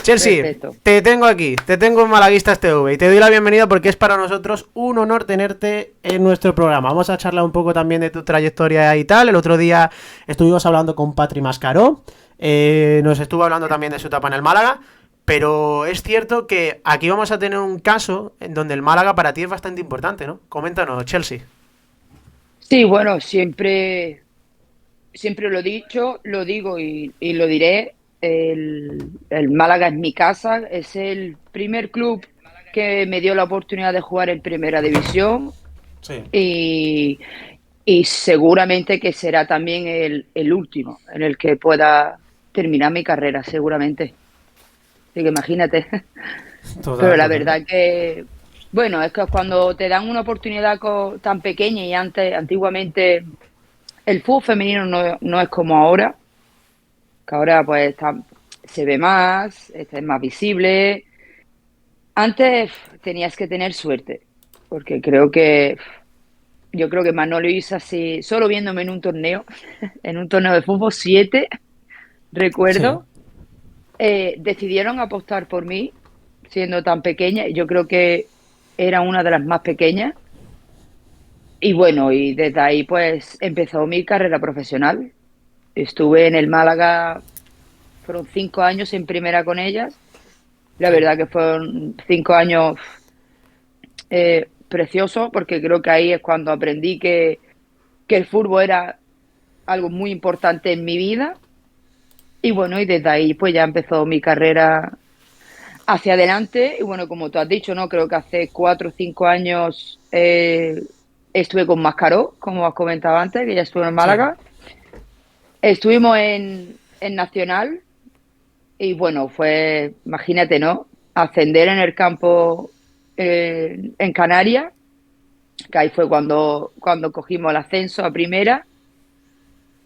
Chelsea, Perfecto. te tengo aquí, te tengo en Malaguistas TV y te doy la bienvenida porque es para nosotros un honor tenerte en nuestro programa. Vamos a charlar un poco también de tu trayectoria y tal. El otro día estuvimos hablando con Patri Mascaró, nos estuvo hablando también de su etapa en el Málaga, pero es cierto que aquí vamos a tener un caso en donde el Málaga para ti es bastante importante, ¿no? Coméntanos, Chelsea. Sí, bueno, siempre lo he dicho, lo digo y lo diré. El Málaga es mi casa, es el primer club que me dio la oportunidad de jugar en Primera División Sí. y, y seguramente que será también el último en el que pueda terminar mi carrera, seguramente. Así que imagínate. Pero Total, la total. verdad que, bueno, es que cuando te dan una oportunidad tan pequeña y antiguamente el fútbol femenino no es como ahora, que ahora pues se ve más, es más visible. Antes tenías que tener suerte, porque yo creo que Manolo Isa, sí, solo viéndome en un torneo, en un torneo de fútbol 7 Sí. recuerdo, decidieron apostar por mí, siendo tan pequeña, y yo creo que era una de las más pequeñas. Y bueno, y desde ahí pues empezó mi carrera profesional. Estuve en el Málaga, fueron 5 años en primera con ellas. La Sí. verdad que fueron 5 años preciosos, porque creo que ahí es cuando aprendí que el fútbol era algo muy importante en mi vida. Y bueno, y desde ahí pues ya empezó mi carrera hacia adelante. Y bueno, como tú has dicho, ¿no? Creo que hace 4 o 5 años estuve con Mascaró, como has comentado antes, que ya estuve en Sí. Málaga. Estuvimos en Nacional y bueno, fue, imagínate, ¿no? Ascender en el campo en Canarias, que ahí fue cuando cogimos el ascenso a primera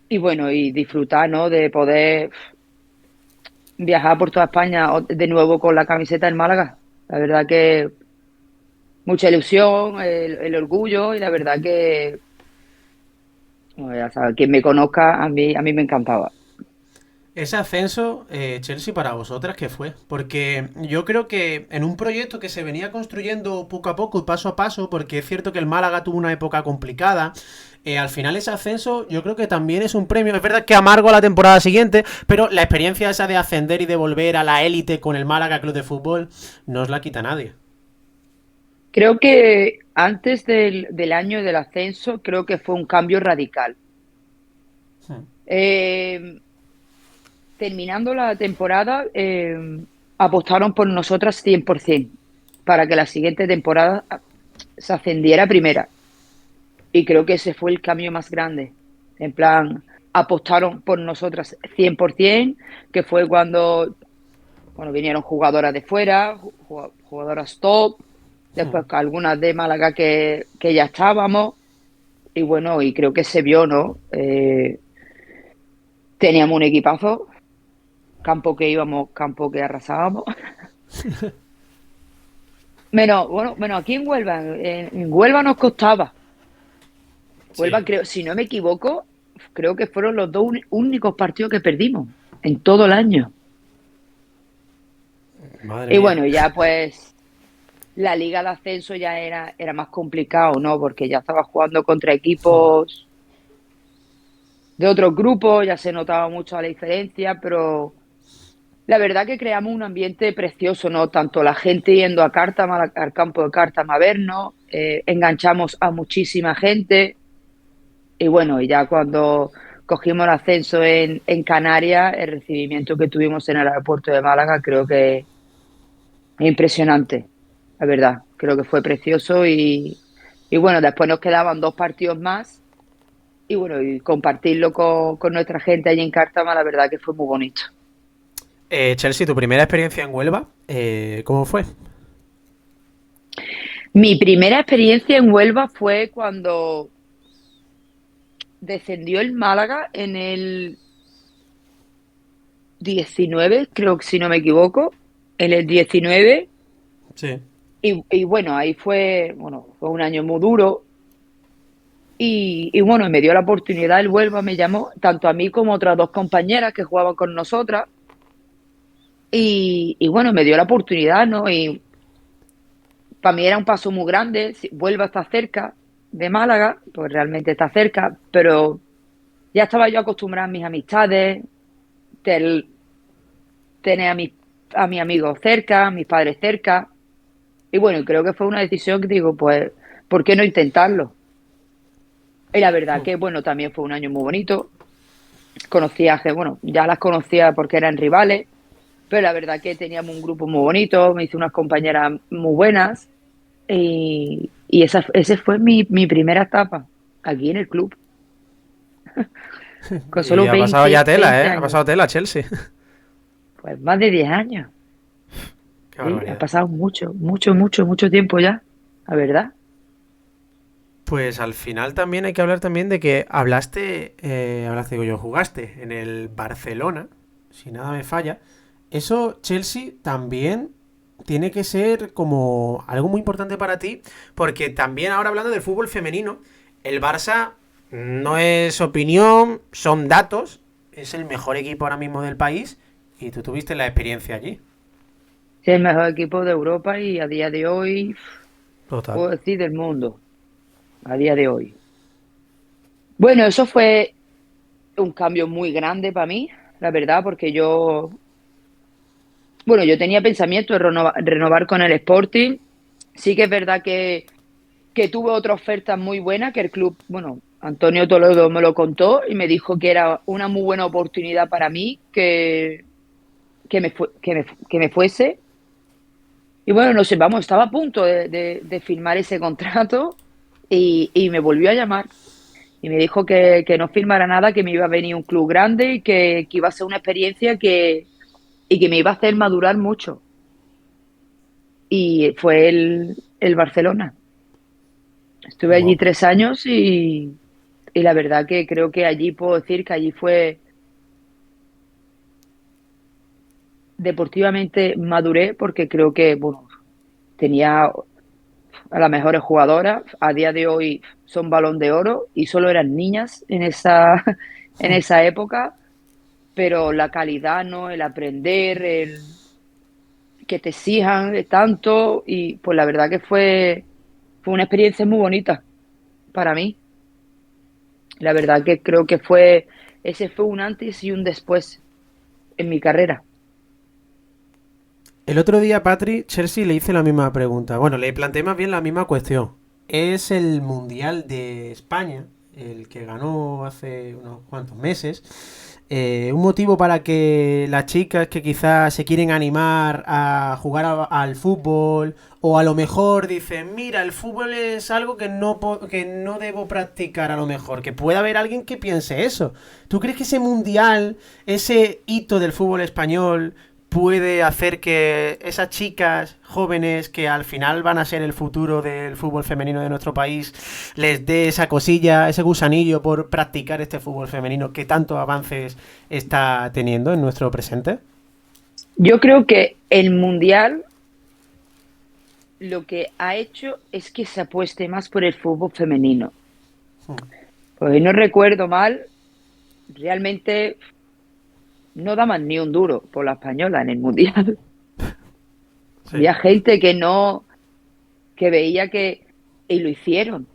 y bueno, y disfrutar, ¿no? De poder viajar por toda España de nuevo con la camiseta del Málaga. La verdad que mucha ilusión, el orgullo y la verdad que, bueno, ya sabes, quien me conozca, a mí me encantaba. Ese ascenso, Chelsea, para vosotras, ¿qué fue? Porque yo creo que en un proyecto que se venía construyendo poco a poco y paso a paso, porque es cierto que el Málaga tuvo una época complicada, al final ese ascenso yo creo que también es un premio. Es verdad que amargo la temporada siguiente, pero la experiencia esa de ascender y de volver a la élite con el Málaga Club de Fútbol no os la quita nadie. Creo que antes del año del ascenso, creo que fue un cambio radical. Eh, Terminando la temporada, apostaron por nosotras 100% para que la siguiente temporada se ascendiera a primera. Y creo que ese fue el cambio más grande. En plan, apostaron por nosotras 100%, que fue cuando, bueno, vinieron jugadoras de fuera, jugadoras top, después algunas de Málaga que ya estábamos. Y bueno, y creo que se vio, ¿no? Teníamos un equipazo, campo que íbamos, campo que arrasábamos. Menos aquí en Huelva. En Huelva nos costaba. Huelva, Sí, creo, si no me equivoco, creo que fueron los dos únicos partidos que perdimos en todo el año. madre Y mía. bueno, ya pues la liga de ascenso ya era más complicado, ¿no? Porque ya estaba jugando contra equipos de otros grupos, ya se notaba mucho la diferencia, pero la verdad que creamos un ambiente precioso, ¿no? Tanto la gente yendo a Cártama, al campo de Cártama a vernos, enganchamos a muchísima gente y bueno, y ya cuando cogimos el ascenso en Canarias, el recibimiento que tuvimos en el aeropuerto de Málaga creo que es impresionante, la verdad. Creo que fue precioso y bueno, después nos quedaban 2 partidos más y bueno, y compartirlo con nuestra gente allí en Cártama, la verdad que fue muy bonito. Chelsea, tu primera experiencia en Huelva, ¿cómo fue? Mi primera experiencia en Huelva fue cuando descendió el Málaga en el 19, creo que si no me equivoco, en el 19. Sí. Y bueno, ahí fue un año muy duro. Y bueno, me dio la oportunidad, el Huelva me llamó, tanto a mí como a otras dos compañeras que jugaban con nosotras. y bueno, me dio la oportunidad, ¿no? Y para mí era un paso muy grande. Si vuelvo a estar cerca de Málaga, pues realmente está cerca, pero ya estaba yo acostumbrada a mis amistades, tel- tener a mis amigos cerca, a mis padres cerca. Y bueno, creo que fue una decisión que digo, pues, ¿por qué no intentarlo? Y la verdad que, bueno, también fue un año muy bonito. Conocía, que bueno, ya las conocía porque eran rivales, pero la verdad que teníamos un grupo muy bonito, me hice unas compañeras muy buenas y ese fue mi primera etapa aquí en el club, con Y solo ha pasado ya 20 tela, ¿eh? Ha años, pasado tela, Chelsea. pues más de 10 años. Qué Sí, ha barbaridad. pasado mucho, mucho, mucho, mucho tiempo ya, la verdad. Pues al final también hay que hablar también de que hablaste, digo yo, jugaste en el Barcelona, si nada me falla. Eso, Chelsea, también tiene que ser como algo muy importante para ti, porque también ahora hablando del fútbol femenino, el Barça no es opinión, son datos, es el mejor equipo ahora mismo del país y tú tuviste la experiencia allí. Sí, el mejor equipo de Europa y a día de hoy, Total. puedo decir del mundo, a día de hoy. Bueno, eso fue un cambio muy grande para mí, la verdad, porque yo tenía pensamiento de renovar con el Sporting. Sí que es verdad que tuve otra oferta muy buena, que el club, bueno, Antonio Toledo me lo contó y me dijo que era una muy buena oportunidad para mí que me fuese. Y bueno, no sé, vamos, estaba a punto de firmar ese contrato y me volvió a llamar y me dijo que no firmara nada, que me iba a venir un club grande y que iba a ser una experiencia y que me iba a hacer madurar mucho. Y fue el Barcelona. Estuve allí Wow. 3 años y la verdad que creo que allí puedo decir que allí fue deportivamente maduré porque creo que, bueno, tenía a las mejores jugadoras. A día de hoy son Balón de Oro y solo eran niñas en en esa época, pero la calidad, ¿no? El aprender, el que te exijan tanto y pues la verdad que fue una experiencia muy bonita para mí. La verdad que creo que ese fue un antes y un después en mi carrera. El otro día, Patri, Chelsea le hice la misma pregunta. Bueno, le planteé más bien la misma cuestión. Es el Mundial de España, el que ganó hace unos cuantos meses. Un motivo para que las chicas que quizás se quieren animar a jugar al fútbol o a lo mejor dicen, mira, el fútbol es algo que no debo practicar a lo mejor, que pueda haber alguien que piense eso. ¿Tú crees que ese mundial, ese hito del fútbol español, puede hacer que esas chicas jóvenes que al final van a ser el futuro del fútbol femenino de nuestro país les dé esa cosilla, ese gusanillo por practicar este fútbol femenino que tantos avances está teniendo en nuestro presente? Yo creo que el Mundial lo que ha hecho es que se apueste más por el fútbol femenino. Pues si no recuerdo mal, realmente no daban ni un duro por la española en el Mundial. Sí. Había gente que veía y lo hicieron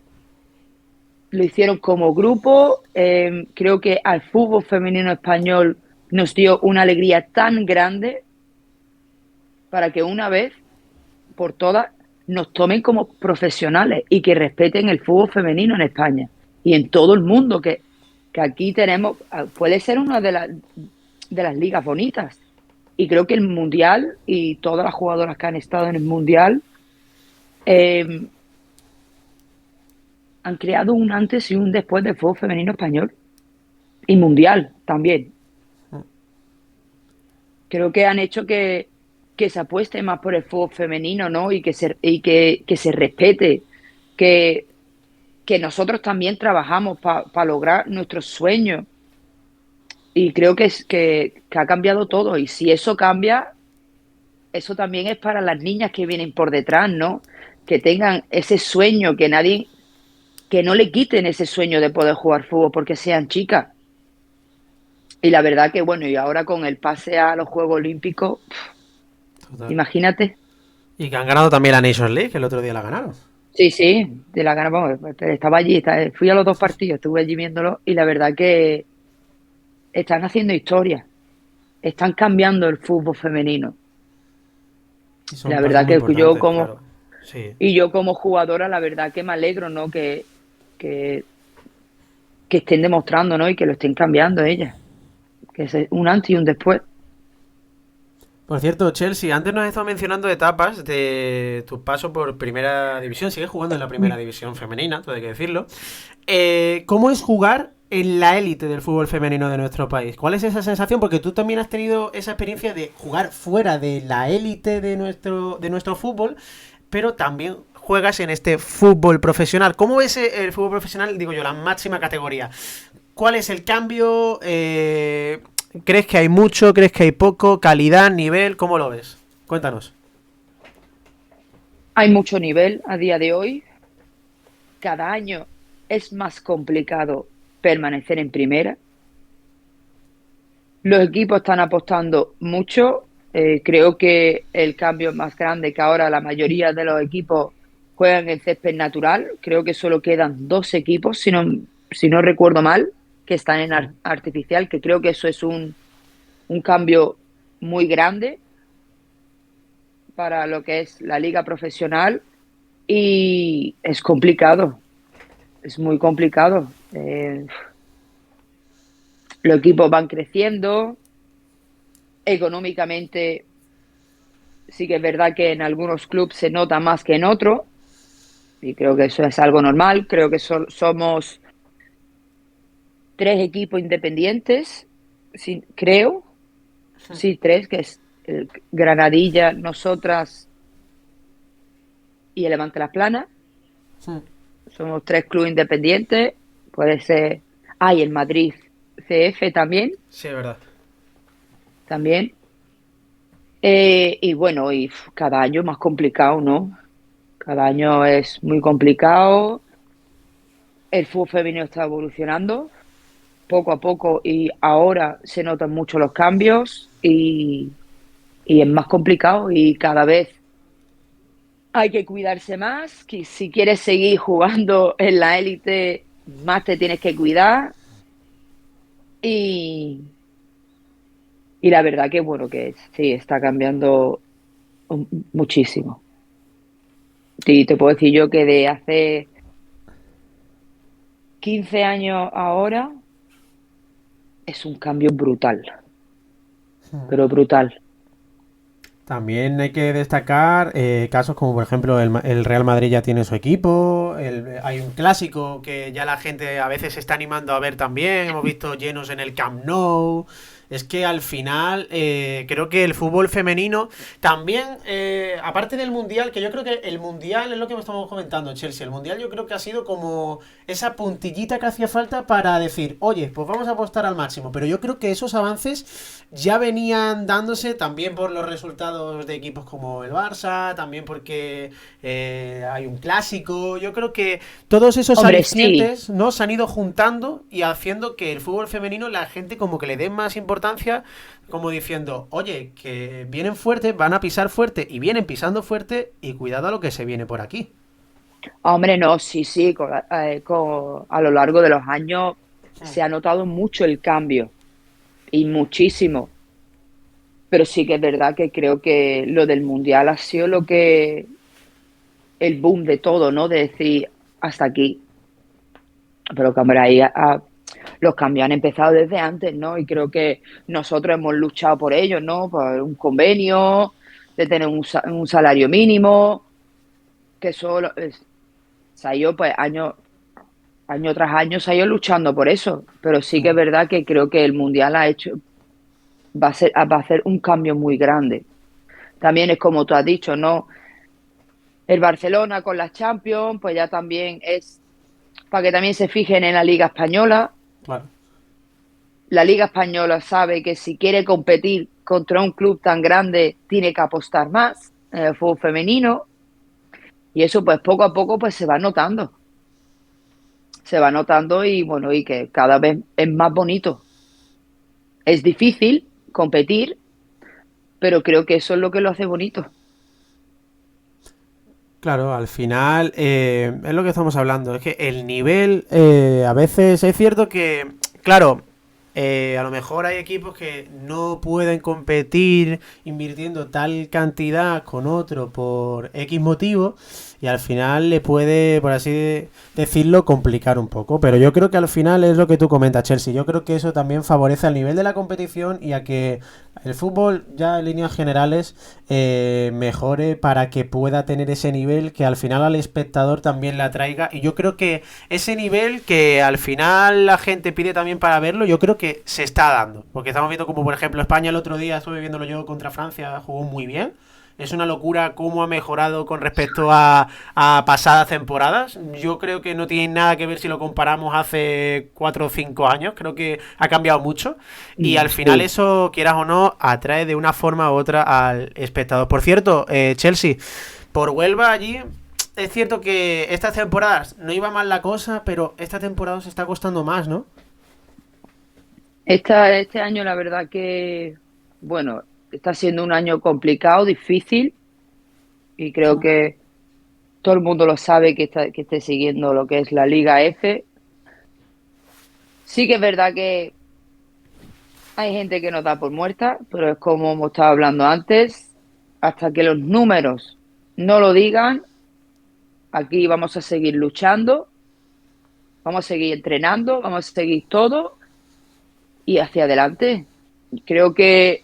como grupo. Creo que al fútbol femenino español nos dio una alegría tan grande para que una vez por todas nos tomen como profesionales y que respeten el fútbol femenino en España y en todo el mundo, que aquí tenemos, puede ser una de las ligas bonitas. Y creo que el Mundial y todas las jugadoras que han estado en el Mundial eh, han creado un antes y un después del fútbol femenino español y mundial también. Creo que han hecho que se apueste más por el fútbol femenino, ¿no? Y que se respete, que, que nosotros también trabajamos para lograr nuestros sueños. Y creo que ha cambiado todo. Y si eso cambia, eso también es para las niñas que vienen por detrás, ¿no? Que tengan ese sueño, que no le quiten ese sueño de poder jugar fútbol porque sean chicas. Y la verdad que, bueno, y ahora con el pase a los Juegos Olímpicos, Total. imagínate. Y que han ganado también la Nations League, que el otro día la ganaron. Sí, sí, de la gana, vamos, estaba allí, fui a los dos partidos, estuve allí viéndolo y la verdad que están haciendo historia, están cambiando el fútbol femenino. Y son La pasos verdad muy que yo importantes, como, claro. Sí. y yo como jugadora, la verdad que me alegro, ¿no? Que, que estén demostrando, ¿no? Y que lo estén cambiando ellas, que es un antes y un después. Por cierto, Chelsea, antes nos has estado mencionando etapas de tu paso por primera división. Sigues jugando en la primera división femenina, todo hay que decirlo. ¿Cómo es jugar en la élite del fútbol femenino de nuestro país? ¿Cuál es esa sensación? Porque tú también has tenido esa experiencia de jugar fuera de la élite de nuestro fútbol, pero también juegas en este fútbol profesional. ¿Cómo es el fútbol profesional, digo yo, la máxima categoría? ¿Cuál es el cambio? ¿Crees que hay mucho? ¿Crees que hay poco? ¿Calidad? ¿Nivel? ¿Cómo lo ves? Cuéntanos. Hay mucho nivel a día de hoy. Cada año es más complicado permanecer en primera. Los equipos están apostando mucho. Creo que el cambio es más grande, que ahora la mayoría de los equipos juegan en césped natural. Creo que solo quedan dos equipos, si no recuerdo mal, que están en artificial, que creo que eso es un cambio muy grande para lo que es la liga profesional y es complicado, es muy complicado. Los equipos van creciendo, económicamente sí que es verdad que en algunos clubes se nota más que en otros y creo que eso es algo normal. Creo que somos tres equipos independientes, sí, creo, sí, tres, que es el Granadilla, nosotras y el Levante Las Planas. Somos tres clubes independientes, puede ser, y el Madrid CF Sí, es verdad. también. Y bueno, y cada año más complicado, ¿no? Cada año es muy complicado. El fútbol femenino está evolucionando poco a poco y ahora se notan mucho los cambios y es más complicado y cada vez hay que cuidarse más. Que si quieres seguir jugando en la élite, más te tienes que cuidar y, y la verdad que bueno, que sí, está cambiando muchísimo. Y te puedo decir yo que de hace 15 años ahora es un cambio brutal, pero brutal. También hay que destacar casos como, por ejemplo, el Real Madrid ya tiene su equipo. Hay un clásico que ya la gente a veces se está animando a ver también. Hemos visto llenos en el Camp Nou. Es que al final creo que el fútbol femenino también, aparte del Mundial, que yo creo que el Mundial es lo que estamos comentando, Chelsea. El Mundial yo creo que ha sido como esa puntillita que hacía falta para decir, oye, pues vamos a apostar al máximo. Pero yo creo que esos avances ya venían dándose también por los resultados de equipos como el Barça, también porque hay un clásico. Yo creo que todos esos Hombre, sí. alicientes, ¿no?, se han ido juntando y haciendo que el fútbol femenino la gente como que le dé más importancia, como diciendo, oye, que vienen fuerte, van a pisar fuerte y vienen pisando fuerte y cuidado a lo que se viene por aquí. Hombre, no, sí, sí, a lo largo de los años Hmm. se ha notado mucho el cambio y muchísimo, pero sí que es verdad que creo que lo del mundial ha sido lo que el boom de todo, ¿no? De decir hasta aquí, pero que hombre, los cambios han empezado desde antes, ¿no? Y creo que nosotros hemos luchado por ello, ¿no? Por un convenio, de tener un salario mínimo, que solo se ha ido pues año tras año se ha ido luchando por eso, pero sí que es verdad que creo que el mundial va a hacer un cambio muy grande. También es como tú has dicho, ¿no? El Barcelona con las Champions, pues ya también es para que también se fijen en la Liga Española. Claro. La Liga Española sabe que si quiere competir contra un club tan grande, tiene que apostar más en el fútbol femenino y eso pues poco a poco pues se va notando y bueno, y que cada vez es más bonito. Es difícil competir, pero creo que eso es lo que lo hace bonito. Claro, al final es lo que estamos hablando, es que el nivel a veces es cierto que, claro, a lo mejor hay equipos que no pueden competir invirtiendo tal cantidad con otro por X motivo y al final le puede, por así decirlo, complicar un poco. Pero yo creo que al final es lo que tú comentas, Chelsea. Yo creo que eso también favorece al nivel de la competición y a que el fútbol ya en líneas generales mejore para que pueda tener ese nivel que al final al espectador también le atraiga. Y yo creo que ese nivel que al final la gente pide también para verlo, yo creo que se está dando. Porque estamos viendo como por ejemplo España el otro día, estuve viéndolo yo contra Francia, jugó muy bien. Es una locura cómo ha mejorado con respecto a pasadas temporadas. Yo creo que no tiene nada que ver si lo comparamos hace 4 o 5 años. Creo que ha cambiado mucho. Y al final Sí. eso, quieras o no, atrae de una forma u otra al espectador. Por cierto, Chelsea, por Huelva allí, es cierto que estas temporadas no iba mal la cosa, pero esta temporada se está costando más, ¿no? Este año, la verdad que, bueno, está siendo un año complicado, difícil, y creo que todo el mundo lo sabe que esté siguiendo lo que es la Liga F. Sí que es verdad que hay gente que nos da por muerta, pero es como hemos estado hablando antes, hasta que los números no lo digan, aquí vamos a seguir luchando, vamos a seguir entrenando, vamos a seguir todo y hacia adelante. Creo que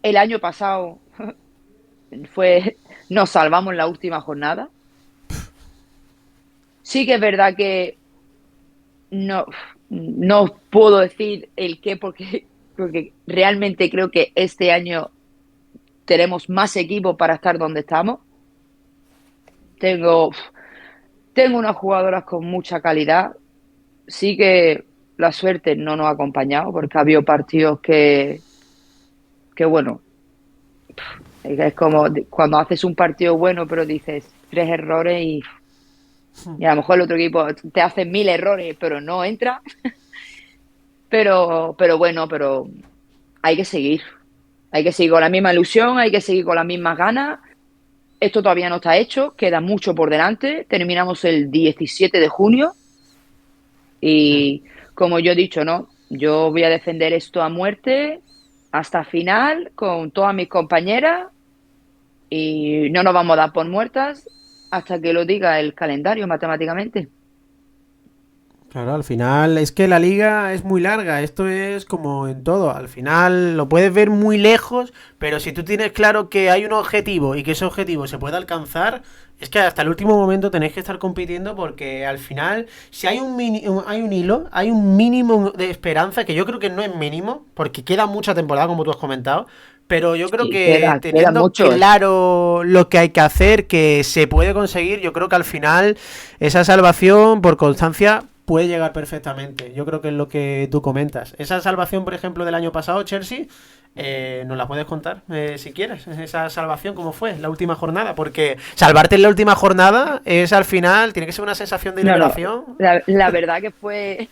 el año pasado fue, nos salvamos en la última jornada. Sí que es verdad que no, no puedo decir el qué porque realmente creo que este año tenemos más equipo para estar donde estamos. Tengo, tengo unas jugadoras con mucha calidad. Sí que la suerte no nos ha acompañado porque ha habido partidos que bueno, es como cuando haces un partido bueno pero dices tres errores y a lo mejor el otro equipo te hace 1000 errores pero no entra. Pero bueno, pero hay que seguir. Hay que seguir con la misma ilusión, hay que seguir con las mismas ganas. Esto todavía no está hecho, queda mucho por delante. Terminamos el 17 de junio y como yo he dicho, ¿no? Yo voy a defender esto a muerte hasta final con todas mis compañeras y no nos vamos a dar por muertas hasta que lo diga el calendario matemáticamente. Claro, al final es que la liga es muy larga, esto es como en todo, al final lo puedes ver muy lejos, pero si tú tienes claro que hay un objetivo y que ese objetivo se puede alcanzar, es que hasta el último momento tenéis que estar compitiendo porque al final, si hay hay un hilo, hay un mínimo de esperanza, que yo creo que no es mínimo, porque queda mucha temporada, como tú has comentado, pero yo creo Sí, que queda teniendo mucho, ¿eh? claro lo que hay que hacer, que se puede conseguir, yo creo que al final esa salvación por constancia puede llegar perfectamente. Yo creo que es lo que tú comentas. Esa salvación, por ejemplo, del año pasado, Chelsea, nos la puedes contar si quieres. Esa salvación, ¿cómo fue? La última jornada. Porque salvarte en la última jornada es al final, tiene que ser una sensación de No, no, liberación. la verdad que fue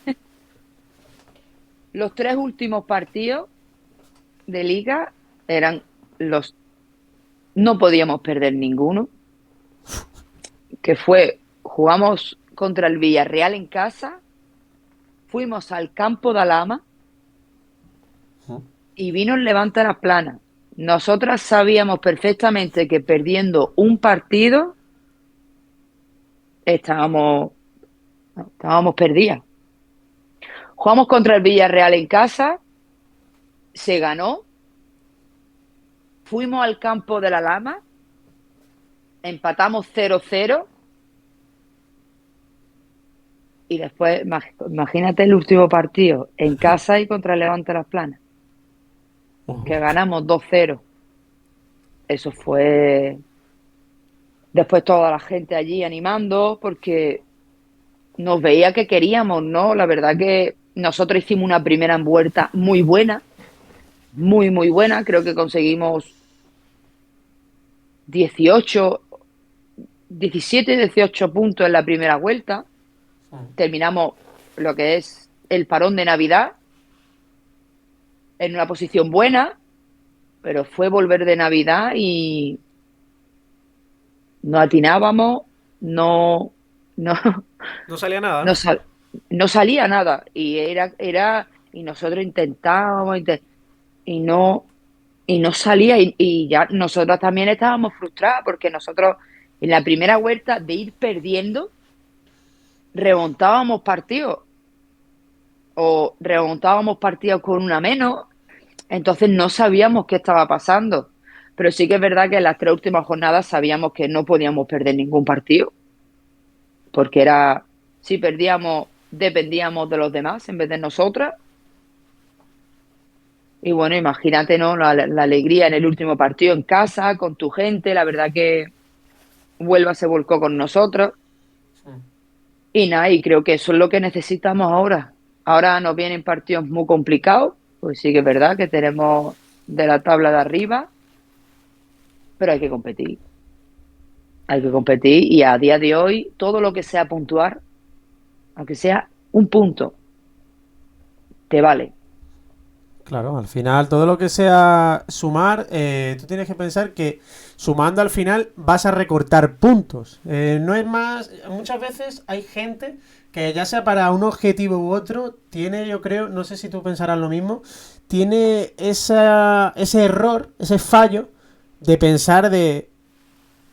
los tres últimos partidos de liga eran los, no podíamos perder ninguno, que fue, jugamos contra el Villarreal en casa, fuimos al campo de Alama y vino el Levante las Planas. Nosotras sabíamos perfectamente que perdiendo un partido estábamos, estábamos perdidas. Jugamos contra el Villarreal en casa, se ganó, fuimos al campo de la Lama, empatamos 0-0 y después, imagínate el último partido en casa y contra el Levante Las Planas, que ganamos 2-0. Eso fue. Después toda la gente allí animando porque nos veía que queríamos, ¿no? La verdad que nosotros hicimos una primera vuelta muy buena, muy, muy buena. Creo que conseguimos 18, 17, 18 puntos en la primera vuelta. Terminamos lo que es el parón de Navidad en una posición buena, pero fue volver de Navidad y no atinábamos, no, no, No salía nada. no, no salía nada. Y nosotros intentábamos, y no, y no salía, y ya nosotros también estábamos frustradas, porque nosotros en la primera vuelta de ir perdiendo, remontábamos partidos, o remontábamos partidos con una menos, entonces no sabíamos qué estaba pasando. Pero sí que es verdad que en las 3 últimas jornadas sabíamos que no podíamos perder ningún partido, porque era, si perdíamos, dependíamos de los demás en vez de nosotras. Y bueno, imagínate, ¿no? La alegría en el último partido en casa, con tu gente, la verdad que Huelva se volcó con nosotros. Y nada, y creo que eso es lo que necesitamos ahora. Ahora nos vienen partidos muy complicados, pues sí que es verdad que tenemos de la tabla de arriba, pero hay que competir. Hay que competir y a día de hoy todo lo que sea puntuar, aunque sea un punto, te vale. Claro, al final todo lo que sea sumar, tú tienes que pensar que sumando al final vas a recortar puntos. No es más, muchas veces hay gente que ya sea para un objetivo u otro, tiene, yo creo, no sé si tú pensarás lo mismo, tiene ese error, ese fallo de pensar de,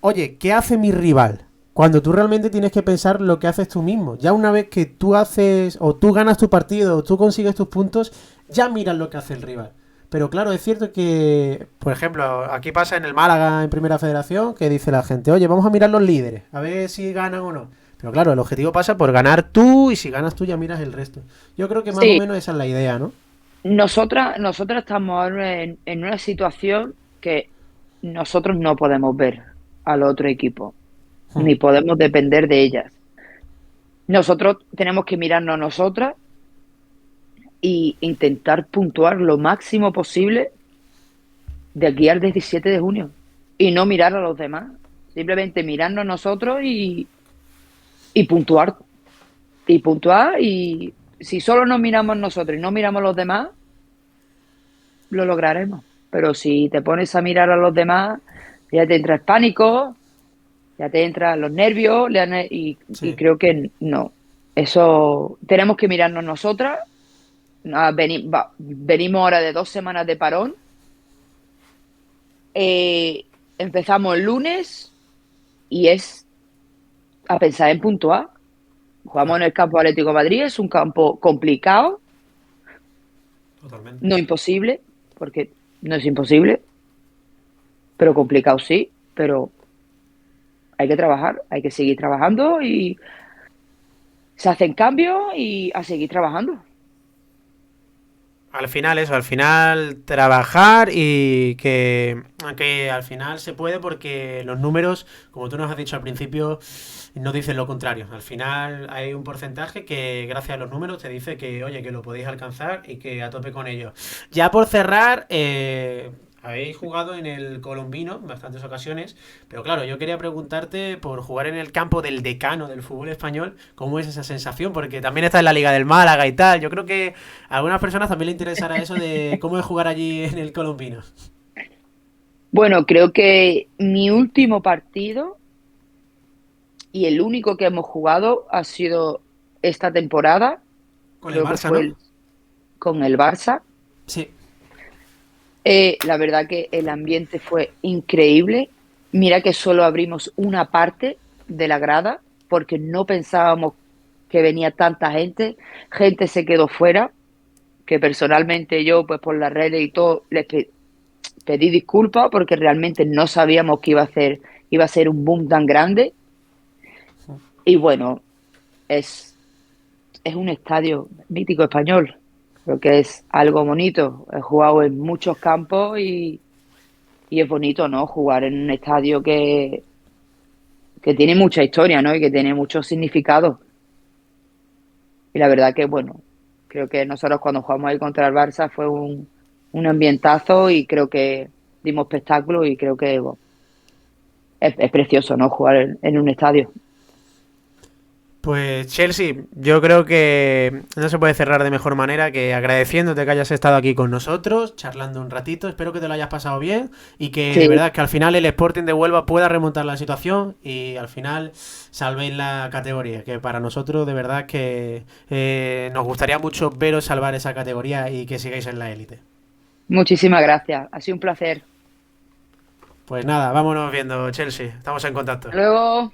oye, ¿qué hace mi rival? Cuando tú realmente tienes que pensar lo que haces tú mismo. Ya una vez que tú haces, o tú ganas tu partido, o tú consigues tus puntos, ya miras lo que hace el rival. Pero claro, es cierto que, por ejemplo, aquí pasa en el Málaga en Primera Federación, que dice la gente, oye, vamos a mirar los líderes, a ver si ganan o no. Pero claro, el objetivo pasa por ganar tú, y si ganas tú ya miras el resto. Yo creo que más o Sí, menos esa es la idea, ¿no? nosotras estamos ahora en una situación que nosotros no podemos ver al otro equipo, Hmm. ni podemos depender de ellas. Nosotros tenemos que mirarnos a nosotras e intentar puntuar lo máximo posible de aquí al 17 de junio y no mirar a los demás. Simplemente mirarnos nosotros y puntuar. Y puntuar y si solo nos miramos nosotros y no miramos a los demás, lo lograremos. Pero si te pones a mirar a los demás, ya te entra el pánico, ya te entran los nervios y Sí. creo que no. Eso tenemos que mirarnos nosotras. Venimos ahora de 2 semanas de parón. Empezamos el lunes y es a pensar en puntuar. Jugamos en Claro, el campo Atlético de Madrid, es un campo complicado, totalmente. no imposible, porque no es imposible, pero complicado sí, pero hay que trabajar, hay que seguir trabajando y se hacen cambios y a seguir trabajando. Al final eso, al final trabajar y que al final se puede porque los números, como tú nos has dicho al principio, no dicen lo contrario. Al final hay un porcentaje que gracias a los números te dice que, oye, que lo podéis alcanzar y que a tope con ello. Ya por cerrar, habéis jugado en el Colombino en bastantes ocasiones, pero claro, yo quería preguntarte por jugar en el campo del decano del fútbol español, ¿cómo es esa sensación? Porque también está en la Liga del Málaga y tal. Yo creo que a algunas personas también le interesará eso de cómo es jugar allí en el Colombino. Bueno, creo que mi último partido y el único que hemos jugado ha sido esta temporada, Con el creo que Barça, fue ¿no? con el Barça. Sí. La verdad que el ambiente fue increíble. Mira que solo abrimos una parte de la grada porque no pensábamos que venía tanta gente. Gente se quedó fuera, que personalmente yo, pues por las redes y todo, pedí disculpas porque realmente no sabíamos que iba a ser un boom tan grande. Y bueno, es, es un estadio mítico español. Creo que es algo bonito. He jugado en muchos campos y es bonito, ¿no? Jugar en un estadio que tiene mucha historia, ¿no? Y que tiene mucho significado. Y la verdad que, bueno, creo que nosotros cuando jugamos ahí contra el Barça fue un ambientazo y creo que dimos espectáculo y creo que bueno, es precioso, ¿no? Jugar en un estadio. Pues Chelsea, yo creo que no se puede cerrar de mejor manera que agradeciéndote que hayas estado aquí con nosotros, charlando un ratito. Espero que te lo hayas pasado bien y que de Sí, verdad que al final el Sporting de Huelva pueda remontar la situación y al final salvéis la categoría. Que para nosotros de verdad que nos gustaría mucho veros salvar esa categoría y que sigáis en la élite. muchísimas gracias. Ha sido un placer. Pues nada, vámonos viendo, Chelsea. Estamos en contacto. Hasta luego.